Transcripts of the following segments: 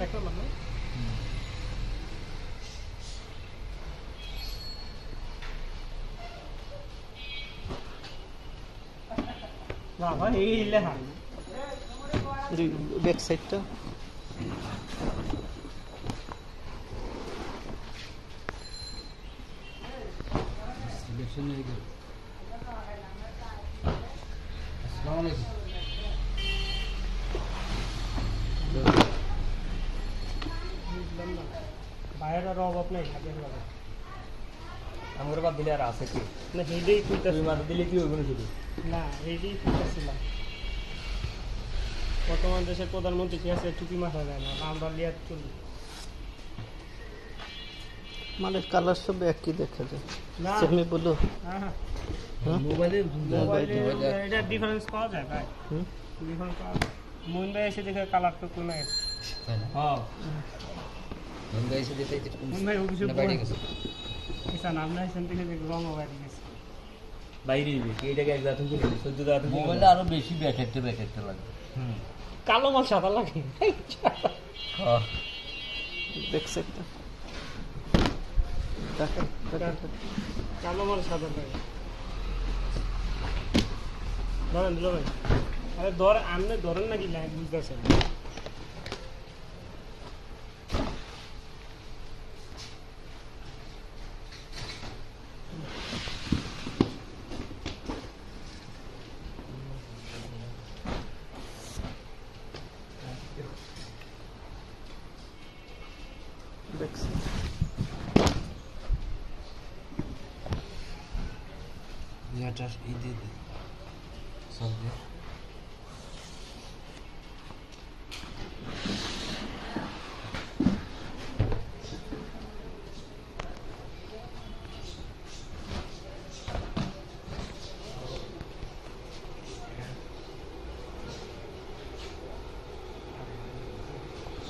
একটা মানে বাবা এই লেখা ব্যাক সাইডটা বাইরের অভাব নেই হাতের লাগে আমার বাদ দিলে আর আছে কি না হেডেই খুঁজতেছি তুমি মাথা দিলে কি হইব না শুধু না হেডেই খুঁজতেছিলাম বর্তমান দেশের প্রধানমন্ত্রী কি আছে টুপি মাথা দেয় না আমরা লিয়ার চলি মালের কালার সব একই দেখা যায় না সেমি ব্লু হ্যাঁ হ্যাঁ মোবাইলে মোবাইলে এটা ডিফারেন্স পাওয়া যায় ভাই হুম ডিফারেন্স পাওয়া যায় মোহন ভাই এসে দেখে কালার তো কমে গেছে হ্যাঁ মোহন ভাই অভিযোগ কিসান আপনি এসেন থেকে দেখ রঙ বাইরে গেছে বাইরে দিবি এইটাকে এক জাত কিনে সহ্য জাত মোবাইলে আরো বেশি ব্যাকেটে লাগে কালো মাল সাদা লাগে ব্যাক সাইডটা দেখেন কালো মাল সাদা লাগে ধরেন দিল ভাই আরে আপনি ধরেন নাকি লাইন বুঝতেছেন ব্যাক সাইড ইয়াটা এই দিয়ে সব দিয়ে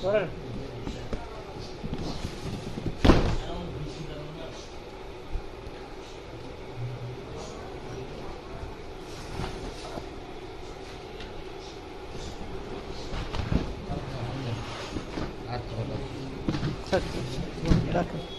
ধরেন আর দেখেন